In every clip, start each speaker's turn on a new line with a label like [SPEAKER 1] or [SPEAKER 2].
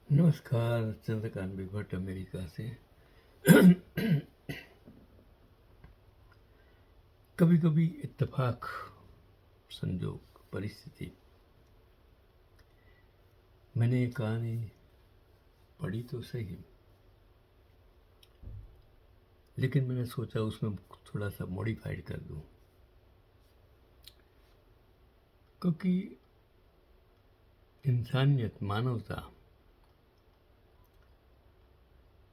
[SPEAKER 1] नमस्कार, चंद्रकांत भट्ट अमेरिका से। कभी कभी इत्तेफाक, संजोग, परिस्थिति, मैंने ये कहानी पढ़ी तो सही, लेकिन मैंने सोचा उसमें थोड़ा सा मॉडिफाइड कर दूं, क्योंकि इंसानियत, मानवता,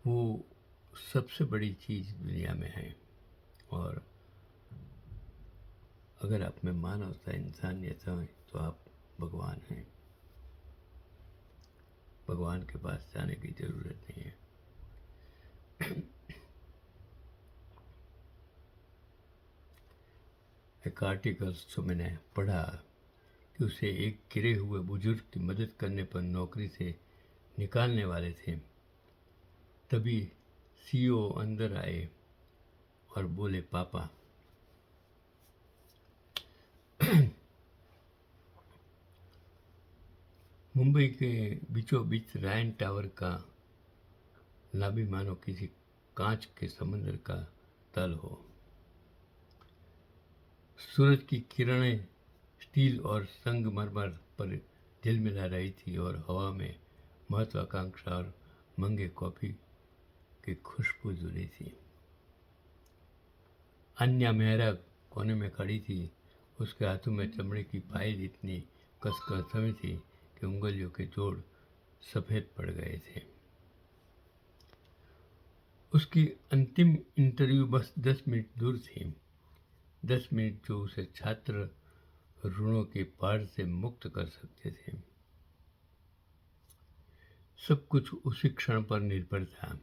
[SPEAKER 1] वो सबसे बड़ी चीज़ दुनिया में है। और अगर आप में मानवता, इंसानियत है तो आप भगवान हैं। भगवान के पास जाने की ज़रूरत नहीं है। एक आर्टिकल जो मैंने पढ़ा कि उसे एक गिरे हुए बुजुर्ग की मदद करने पर नौकरी से निकालने वाले थे। तभी सीईओ अंदर आए और बोले, पापा। मुंबई के बीचों बीच रायन टावर का लाबी मानो किसी कांच के समंदर का तल हो। सूरज की किरणें स्टील और संगमरमर पर झिलमिला रही थी और हवा में महत्वाकांक्षा और मंगे कॉफी की खुशबू जुड़ी थी। अन्या मेहरा कोने में खड़ी थी। उसके हाथों में चमड़े की फाइल इतनी कसकर थमी थी कि उंगलियों के जोड़ सफ़ेद पड़ गए थे। उसकी अंतिम इंटरव्यू बस 10 मिनट दूर थी। 10 मिनट जो उसे छात्र ऋणों के पहाड़ से मुक्त कर सकते थे। सब कुछ उसी क्षण पर निर्भर था।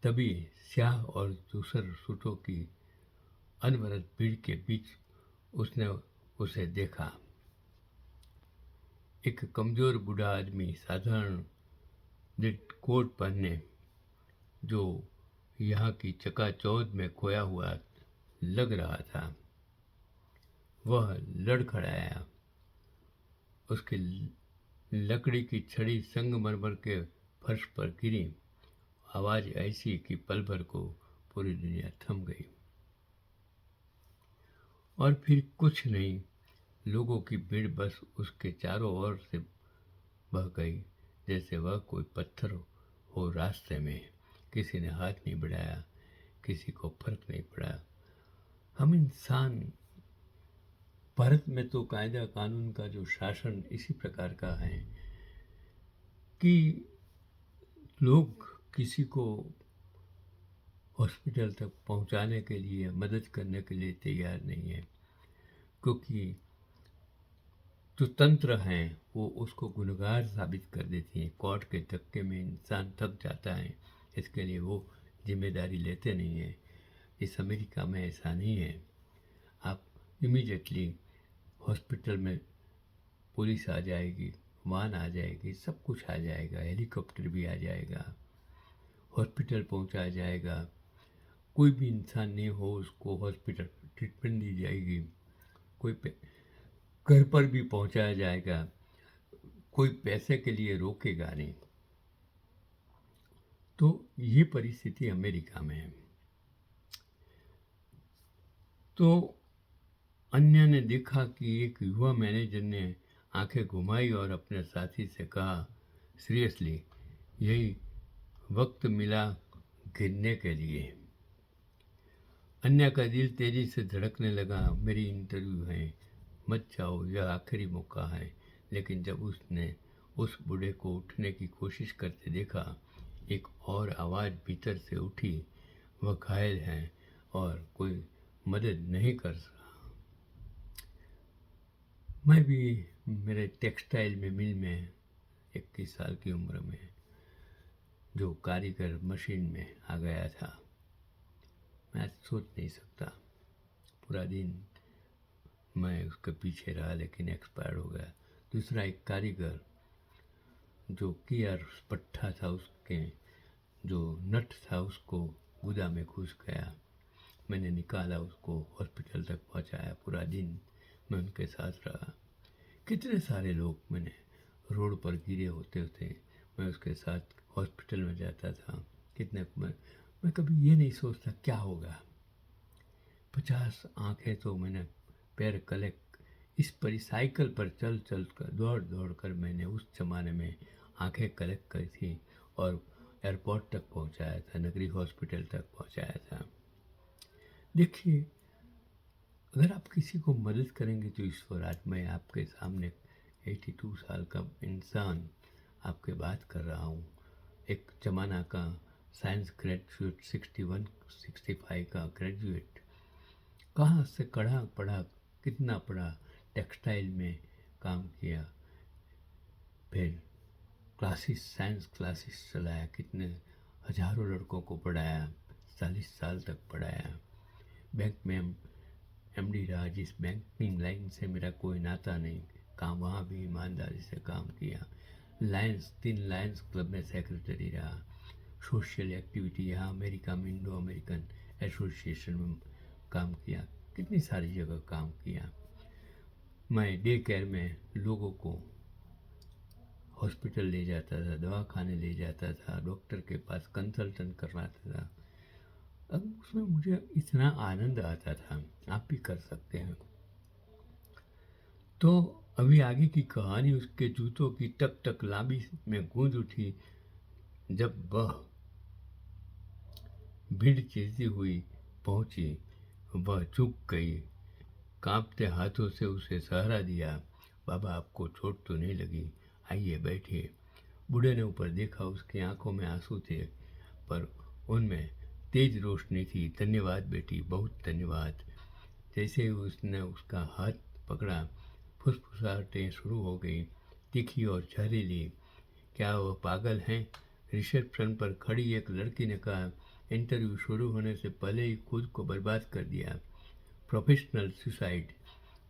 [SPEAKER 1] तभी स्याह और धूसर सूटों की अनवरत भीड़ के बीच उसने उसे देखा। एक कमजोर बूढ़ा आदमी, साधारण निट कोट पहने, जो यहाँ की चकाचौंध में खोया हुआ लग रहा था। वह लड़खड़ाया। उसकी लकड़ी की छड़ी संगमरमर के फर्श पर गिरी। आवाज ऐसी कि पल भर को पूरी दुनिया थम गई। और फिर कुछ नहीं, लोगों की भीड़ बस उसके चारों ओर से बह गई, जैसे वह कोई पत्थर हो रास्ते में। किसी ने हाथ नहीं बढ़ाया, किसी को फर्क नहीं पड़ा। हम इंसान, भारत में तो कायदा कानून का जो शासन इसी प्रकार का है कि लोग किसी को हॉस्पिटल तक पहुंचाने के लिए, मदद करने के लिए तैयार नहीं है, क्योंकि जो तंत्र हैं वो उसको गुनहगार साबित कर देती हैं। कोर्ट के धक्के में इंसान थक जाता है, इसके लिए वो जिम्मेदारी लेते नहीं हैं। इस अमेरिका में ऐसा नहीं है। आप इमीडिएटली हॉस्पिटल में पुलिस आ जाएगी, वाहन आ जाएगी, सब कुछ आ जाएगा, हेलीकॉप्टर भी आ जाएगा, हॉस्पिटल पहुंचाया जाएगा। कोई भी इंसान नहीं हो उसको हॉस्पिटल ट्रीटमेंट दी जाएगी, कोई घर पर भी पहुंचाया जाएगा, कोई पैसे के लिए रोकेगा नहीं। तो ये परिस्थिति अमेरिका में है। तो अन्य ने देखा कि एक युवा मैनेजर ने आंखें घुमाई और अपने साथी से कहा, सीरियसली, यही वक्त मिला गिरने के लिए। अन्य का दिल तेजी से धड़कने लगा। मेरी इंटरव्यू है, मत जाओ, यह आखिरी मौका है। लेकिन जब उसने उस बूढ़े को उठने की कोशिश करते देखा, एक और आवाज़ भीतर से उठी, वह घायल है और कोई मदद नहीं कर रहा। मैं भी मेरे टेक्सटाइल में मिल में 21 साल की उम्र में जो कारीगर मशीन में आ गया था, मैं सोच नहीं सकता। पूरा दिन मैं उसके पीछे रहा, लेकिन एक्सपायर हो गया। दूसरा एक कारीगर जो कियर पट्टा था, उसके जो नट था उसको गुदा में घुस गया। मैंने निकाला, उसको हॉस्पिटल तक पहुंचाया। पूरा दिन मैं उनके साथ रहा। कितने सारे लोग मैंने रोड पर गिरे होते थे, मैं उसके साथ हॉस्पिटल में जाता था। कितने मैं कभी ये नहीं सोचता क्या होगा। 50 आंखें तो मैंने पैर कलेक्ट इस परिसाइकिल पर चल चल कर दौड़ दौड़ कर मैंने उस ज़माने में आंखें कलेक्ट करी थी और एयरपोर्ट तक पहुंचाया था, नगरी हॉस्पिटल तक पहुंचाया था। देखिए, अगर आप किसी को मदद करेंगे तो ईश्वर, आज मैं आपके सामने 82 साल का इंसान आपके बात कर रहा हूँ, एक ज़माना का साइंस ग्रेजुएट, 61 65 का ग्रेजुएट, कहाँ से कड़ा पढ़ा, कितना पढ़ा, टेक्सटाइल में काम किया, फिर क्लासेस, साइंस क्लासेस चलाया, कितने हजारों लड़कों को पढ़ाया, 40 साल तक पढ़ाया। बैंक में एमडी रहा, जिस बैंकिंग लाइन से मेरा कोई नाता नहीं, काम वहाँ भी ईमानदारी से काम किया। लायंस 3 लायंस क्लब में सेक्रेटरी रहा। सोशल एक्टिविटी यहाँ अमेरिका में इंडो अमेरिकन एसोसिएशन में काम किया, कितनी सारी जगह काम किया। मैं डे केयर में लोगों को हॉस्पिटल ले जाता था, दवाखाने ले जाता था, डॉक्टर के पास कंसल्टेंट करवाता था। अब उसमें मुझे इतना आनंद आता था, आप भी कर सकते हैं। तो अभी आगे की कहानी उसके जूतों की टक टक लाबी में गूंज उठी जब वह भीड़ चलती हुई पहुंची। वह झुक गई, कांपते हाथों से उसे सहारा दिया। बाबा, आपको चोट तो नहीं लगी? आइए बैठिए। बूढ़े ने ऊपर देखा, उसकी आंखों में आंसू थे पर उनमें तेज रोशनी थी। धन्यवाद बेटी, बहुत धन्यवाद। जैसे ही उसने उसका हाथ पकड़ा, फुसफुसाहटें शुरू हो गई, तीखी और जहरीली। क्या वह पागल हैं? रिसेप्शन पर खड़ी एक लड़की ने कहा। इंटरव्यू शुरू होने से पहले ही खुद को बर्बाद कर दिया, प्रोफेशनल सुसाइड।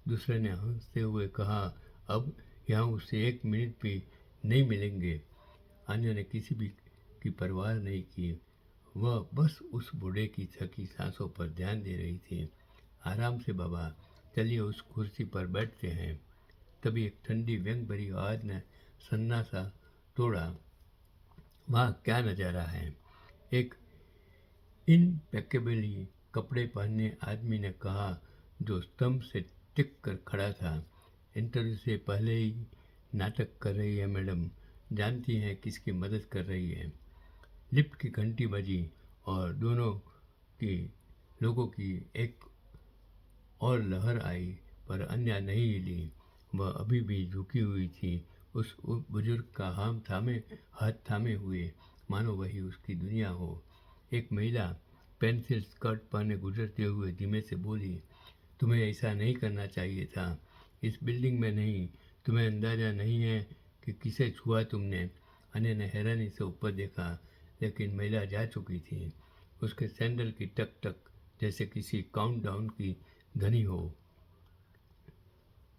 [SPEAKER 1] दूसरे ने हंसते हुए कहा, अब यहाँ उसे 1 मिनट भी नहीं मिलेंगे। अन्य ने किसी भी की परवाह नहीं की, वह बस उस बूढ़े की थकी सांसों पर ध्यान दे रही थी। आराम से बाबा, चलिए उस कुर्सी पर बैठते हैं। तभी एक ठंडी व्यंग भरी आवाज ने सन्नाटा तोड़ा। वहाँ क्या नजारा है! एक इनपेकेबली कपड़े पहने आदमी ने कहा, जो स्तंभ से टिक कर खड़ा था। इंटरव्यू से पहले ही नाटक कर रही है मैडम, जानती हैं किसकी मदद कर रही है। लिफ्ट की घंटी बजी और दोनों की लोगों की एक और लहर आई, पर अन्य नहीं हिली। वह अभी भी झुकी हुई थी, उस बुजुर्ग का हाथ थामे हुए, मानो वही उसकी दुनिया हो। एक महिला पेंसिल स्कर्ट पहने गुजरते हुए धीमे से बोली, तुम्हें ऐसा नहीं करना चाहिए था, इस बिल्डिंग में नहीं। तुम्हें अंदाजा नहीं है कि किसे छुआ तुमने। अन्य ने हैरानी से ऊपर देखा, लेकिन महिला जा चुकी थी। उसके सैंडल की टक टक जैसे किसी काउंटडाउन की ध्वनि हो।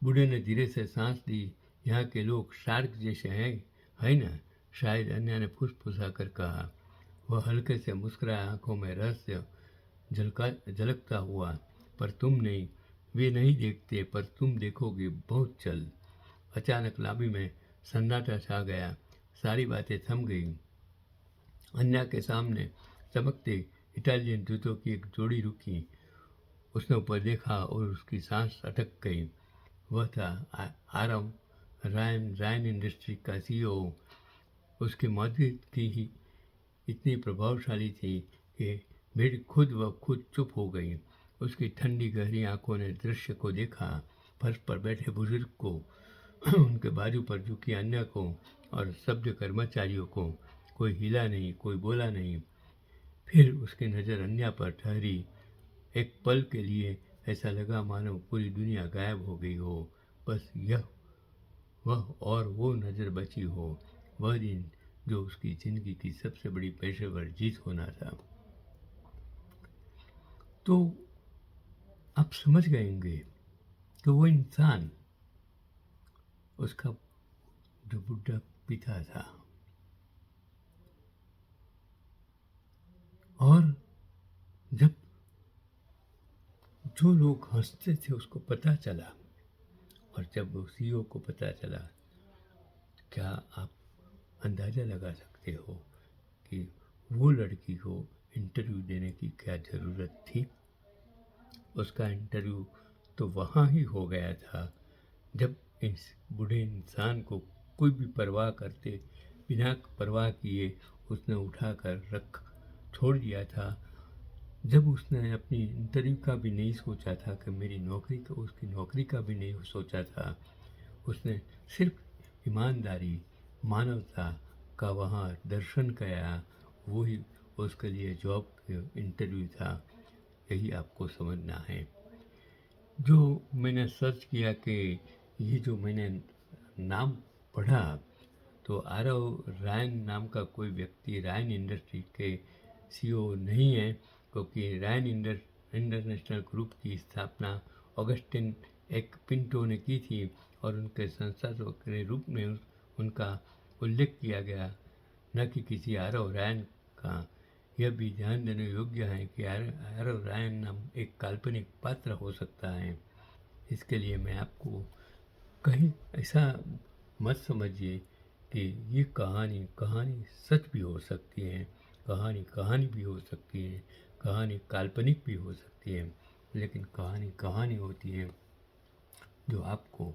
[SPEAKER 1] बूढ़े ने धीरे से सांस ली। यहाँ के लोग शार्क जैसे हैं, है ना? शायद, अन्य ने फुसफुसा कर कहा। वह हल्के से मुस्कुराया, आंखों में रहस्य झलकता हुआ। पर तुम नहीं, वे नहीं देखते, पर तुम देखोगे बहुत जल्द। अचानक लाबी में सन्नाटा छा गया, सारी बातें थम गई। अन्या के सामने चमकते इटालियन जूतों की एक जोड़ी रुकी। उसने ऊपर देखा और उसकी सांस अटक गई। वह था आरम रायन इंडस्ट्री का सीईओ। उसकी मौजूदगी ही इतनी प्रभावशाली थी कि भीड़ खुद चुप हो गई। उसकी ठंडी गहरी आंखों ने दृश्य को देखा, फर्श पर बैठे बुजुर्ग को, उनके बाजू पर झुकी अन्य को और सभ्य कर्मचारियों को। कोई हिला नहीं, कोई बोला नहीं। फिर उसकी नज़र अन्य पर ठहरी। एक पल के लिए ऐसा लगा मानो पूरी दुनिया गायब हो गई हो, बस वह और वो नज़र बची हो। वह दिन जो उसकी ज़िंदगी की सबसे बड़ी पेशेवर जीत होना था। तो आप समझ गए होंगे कि वो इंसान, उसका जो बुढ़ा पिता था, और जब जो लोग हंसते थे उसको पता चला, और जब वो सीईओ को पता चला, क्या आप अंदाज़ा लगा सकते हो कि वो लड़की को इंटरव्यू देने की क्या ज़रूरत थी। उसका इंटरव्यू तो वहाँ ही हो गया था जब इस बूढ़े इंसान को कोई भी परवाह करते बिना परवाह किए उसने उठाकर रख छोड़ दिया था। जब उसने अपनी इंटरव्यू का भी नहीं सोचा था कि मेरी नौकरी का उसकी नौकरी का भी नहीं सोचा था। उसने सिर्फ ईमानदारी, मानवता का वहाँ दर्शन किया, वही उसके लिए जॉब इंटरव्यू था। यही आपको समझना है। जो मैंने सर्च किया कि ये जो मैंने नाम पढ़ा तो आरव रायन नाम का कोई व्यक्ति रायन इंडस्ट्री के सीईओ नहीं है, क्योंकि रायन इंटरनेशनल ग्रुप की स्थापना ऑगस्टिन एक पिंटो ने की थी और उनके संस्थापक के रूप में उनका उल्लेख किया गया, न कि किसी आरव रायन का। यह भी ध्यान देने योग्य है कि आरव रायन नाम एक काल्पनिक पात्र हो सकता है। इसके लिए मैं आपको कहीं ऐसा मत समझिए कि ये कहानी कहानी सच भी हो सकती है, कहानी कहानी भी हो सकती है, कहानी काल्पनिक भी हो सकती है, लेकिन कहानी कहानी होती है जो आपको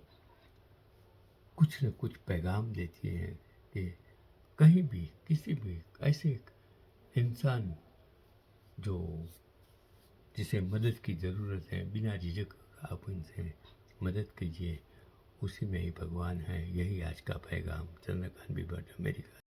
[SPEAKER 1] कुछ न कुछ पैगाम देती है कि कहीं भी किसी भी ऐसे इंसान जो जिसे मदद की ज़रूरत है, बिना झिझक आप उनसे मदद कीजिए। उसी में ही भगवान है। यही आज का पैगाम। चंद्रकांत बिबट, अमेरिका।